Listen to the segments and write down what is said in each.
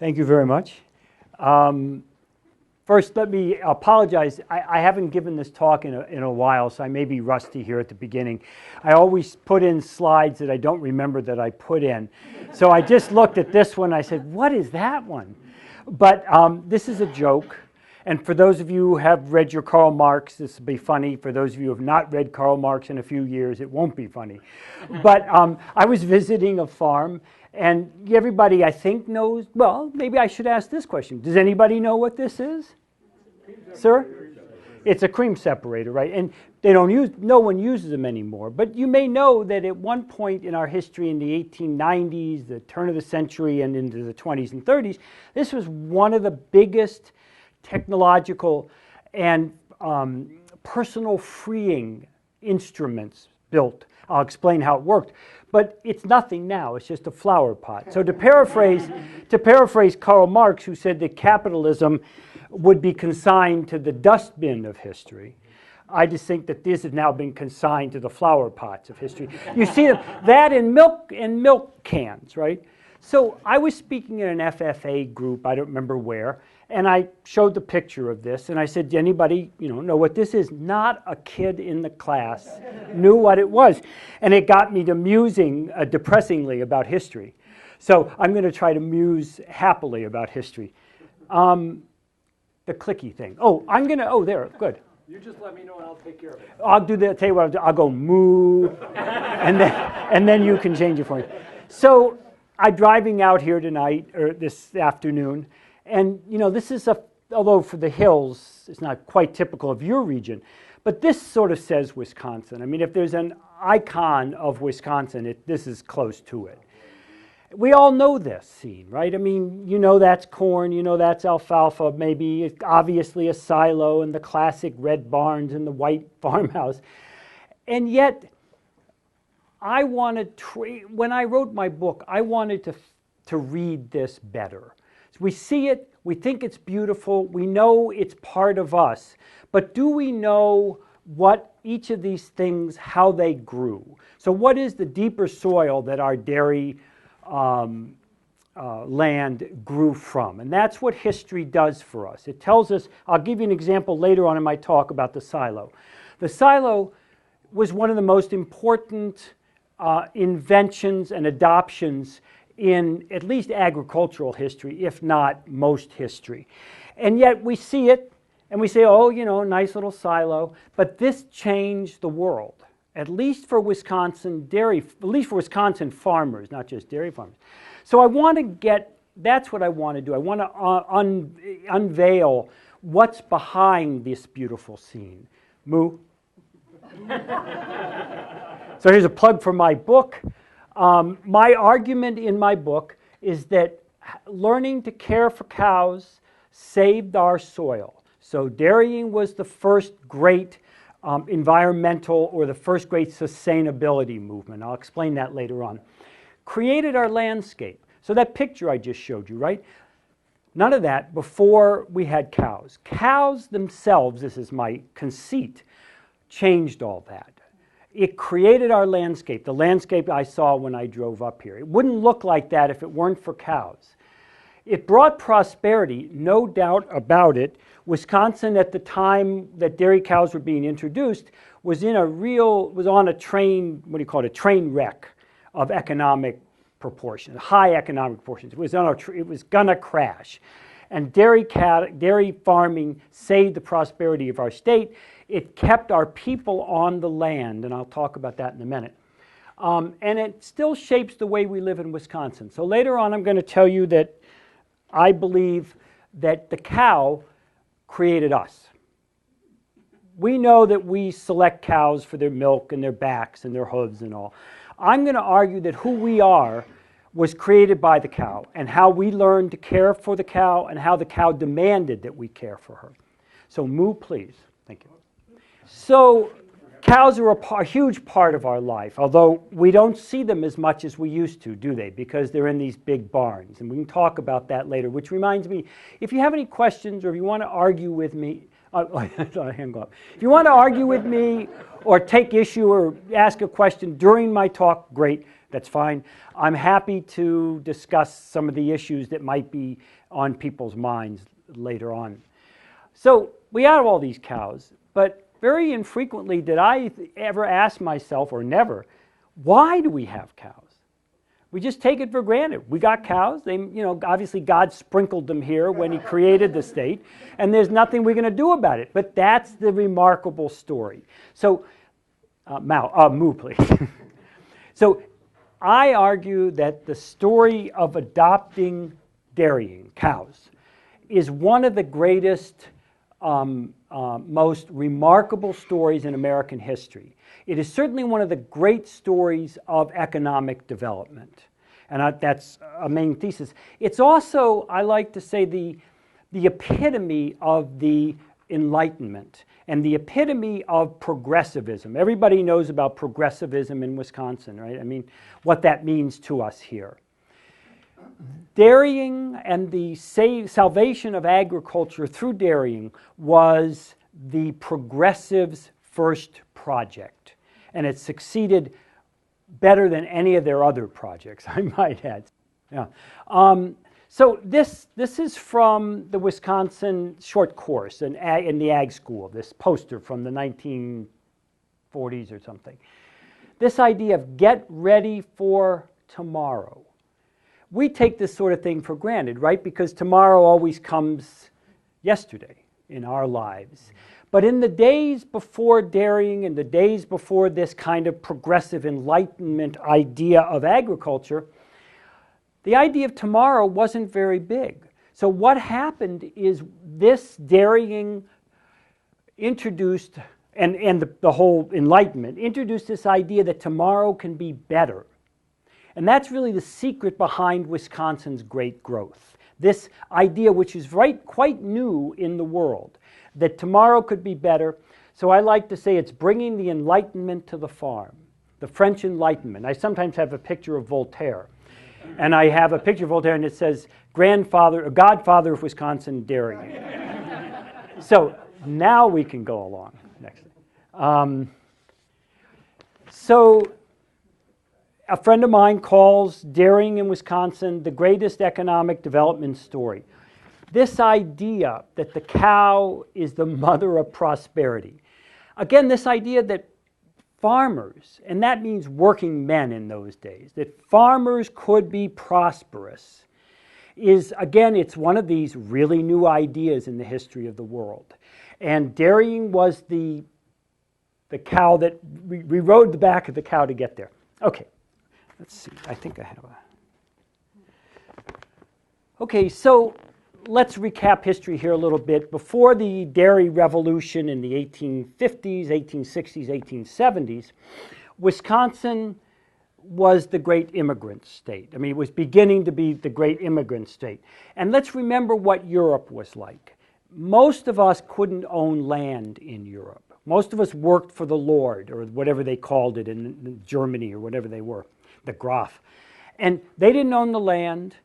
Thank you very much. First, let me apologize. I haven't given this talk in a while, so I may be rusty here at the beginning. I always put in slides that I don't remember that I put in. So I just looked at this one. I said, what is that one? But this is a joke. And for those of you who have read your Karl Marx, this will be funny. For those of you who have not read Karl Marx in a few years, it won't be funny. But I was visiting a farm, and everybody, I think, knows, well, maybe I should ask this question. Does anybody know what this is? Sir? It's a cream separator, right? And they don't use, no one uses them anymore. But you may know that at one point in our history in the 1890s, the turn of the century and into the 20s and 30s, this was one of the biggest technological and personal freeing instruments built. I'll explain how it worked. But it's nothing now. It's just a flower pot. So to paraphrase Karl Marx, who said that capitalism would be consigned to the dustbin of history, I just think that this has now been consigned to the flower pots of history. You see that in milk cans, right? So I was speaking in an FFA group, I don't remember where, and I showed the picture of this, and I said, "Does anybody, know what this is?" Not a kid in the class knew what it was, and it got me to musing depressingly about history. So I'm going to try to muse happily about history. The clicky thing. There, good. You just let me know and I'll take care of it. I'll do that. Tell you what, I'll go moo, and then you can change it for me. So I'm driving out here tonight, or this afternoon, and this is although for the hills, it's not quite typical of your region, but this sort of says Wisconsin. I mean, if there's an icon of Wisconsin, this is close to it. We all know this scene, right? I mean, that's corn, that's alfalfa, maybe it's obviously a silo and the classic red barns and the white farmhouse. And yet, when I wrote my book, I wanted to read this better. So we see it, we think it's beautiful, we know it's part of us, but do we know what each of these things, how they grew? So what is the deeper soil that our dairy land grew from? And that's what history does for us. It tells us, I'll give you an example later on in my talk about the silo. The silo was one of the most important inventions and adoptions in at least agricultural history, if not most history. And yet we see it and we say, oh, nice little silo, but this changed the world. At least for Wisconsin farmers, not just dairy farmers. So that's what I want to do. I want to unveil what's behind this beautiful scene. Moo. So here's a plug for my book. My argument in my book is that learning to care for cows saved our soil. So dairying was the first great environmental or the first great sustainability movement. I'll explain that later on. Created our landscape. So that picture I just showed you, right? None of that before we had cows. Cows themselves, this is my conceit, changed all that. It created our landscape, the landscape I saw when I drove up here. It wouldn't look like that if it weren't for cows. It brought prosperity, no doubt about it. Wisconsin, at the time that dairy cows were being introduced, was on a train, a train wreck of economic proportions, high economic proportions. It was gonna crash. And dairy farming saved the prosperity of our state. It kept our people on the land, and I'll talk about that in a minute. And it still shapes the way we live in Wisconsin. So later on, I'm going to tell you that I believe that the cow created us. We know that we select cows for their milk and their backs and their hooves and all. I'm going to argue that who we are was created by the cow, and how we learned to care for the cow and how the cow demanded that we care for her. So moo, please. Thank you. So cows are a huge part of our life, although we don't see them as much as we used to, do they? Because they're in these big barns, and we can talk about that later, which reminds me, if you have any questions or if you want to argue with me, if you want to argue with me or take issue or ask a question during my talk, great. That's fine. I'm happy to discuss some of the issues that might be on people's minds later on. So we have all these cows, but very infrequently did I ever ask myself, or never, why do we have cows? We just take it for granted. We got cows. They, obviously God sprinkled them here when he created the state, and there's nothing we're going to do about it. But that's the remarkable story. So, Moo, please. So I argue that the story of adopting dairying cows is one of the greatest, most remarkable stories in American history. It is certainly one of the great stories of economic development, and that's a main thesis. It's also, I like to say, the epitome of the Enlightenment and the epitome of progressivism. Everybody knows about progressivism in Wisconsin, right? I mean, what that means to us here. Dairying and the salvation of agriculture through dairying was the progressives' first project, and it succeeded better than any of their other projects, I might add. Yeah. So this is from the Wisconsin short course in the ag school, this poster from the 1940s or something. This idea of get ready for tomorrow. We take this sort of thing for granted, right? Because tomorrow always comes yesterday in our lives. But in the days before dairying and the days before this kind of progressive Enlightenment idea of agriculture, the idea of tomorrow wasn't very big. So what happened is this dairying introduced, and the whole Enlightenment, introduced this idea that tomorrow can be better. And that's really the secret behind Wisconsin's great growth. This idea, which is quite new in the world, that tomorrow could be better. So I like to say it's bringing the Enlightenment to the farm, the French Enlightenment. I sometimes have a picture of Voltaire. And I have a picture of Voltaire, and it says, Godfather of Wisconsin dairying. So now we can go along. Next. So a friend of mine calls dairying in Wisconsin the greatest economic development story. This idea that the cow is the mother of prosperity. Again, this idea that farmers, and that means working men in those days, that farmers could be prosperous is, again, it's one of these really new ideas in the history of the world. And dairying was the cow that we rode the back of the cow to get there. Okay, let's see. I think I have a... Okay, so let's recap history here a little bit. Before the dairy revolution in the 1850s, 1860s, 1870s, Wisconsin was the great immigrant state. I mean, it was beginning to be the great immigrant state. And let's remember what Europe was like. Most of us couldn't own land in Europe. Most of us worked for the Lord, or whatever they called it in Germany, or whatever they were, the Graf. And they didn't own the land.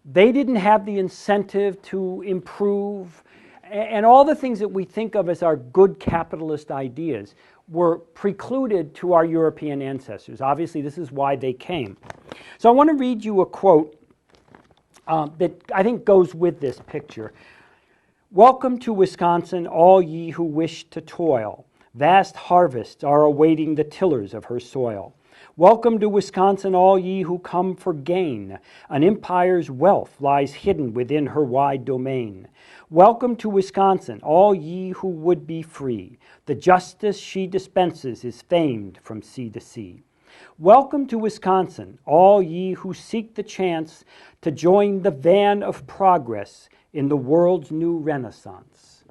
They didn't have the incentive to improve, and all the things that we think of as our good capitalist ideas were precluded to our European ancestors. Obviously, this is why they came. So I want to read you a quote that I think goes with this picture. "Welcome to Wisconsin, all ye who wish to toil. Vast harvests are awaiting the tillers of her soil. Welcome to Wisconsin, all ye who come for gain. An empire's wealth lies hidden within her wide domain. Welcome to Wisconsin, all ye who would be free. The justice she dispenses is famed from sea to sea. Welcome to Wisconsin, all ye who seek the chance to join the van of progress in the world's new renaissance."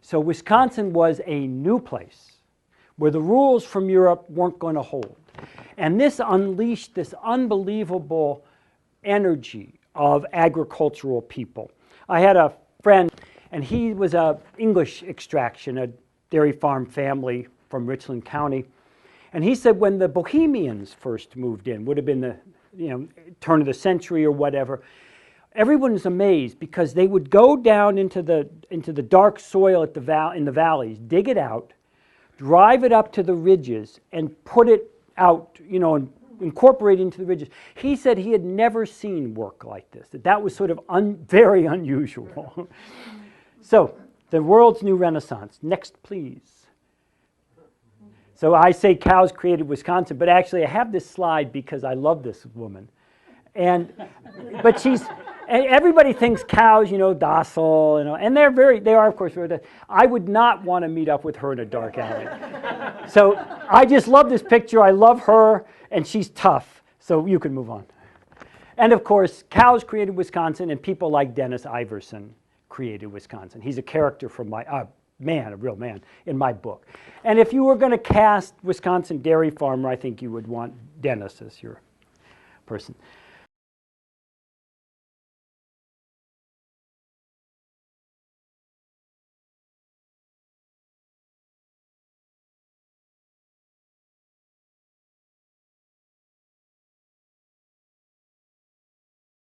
So Wisconsin was a new place where the rules from Europe weren't going to hold. And this unleashed this unbelievable energy of agricultural people. I had a friend, and he was an English extraction, a dairy farm family from Richland County. And he said when the Bohemians first moved in, would have been the turn of the century or whatever, everyone was amazed because they would go down into the dark soil in the valleys, dig it out, drive it up to the ridges, and put it out, and incorporated into the ridges. He said he had never seen work like this, that was sort of very unusual. So, the world's new renaissance. Next, please. So I say cows created Wisconsin, but actually I have this slide because I love this woman. But everybody thinks cows, docile, and they are of course very docile. I would not want to meet up with her in a dark alley. So I just love this picture. I love her, and she's tough. So you can move on. And of course, cows created Wisconsin, and people like Dennis Iverson created Wisconsin. He's a character from a real man, in my book. And if you were going to cast Wisconsin dairy farmer, I think you would want Dennis as your person.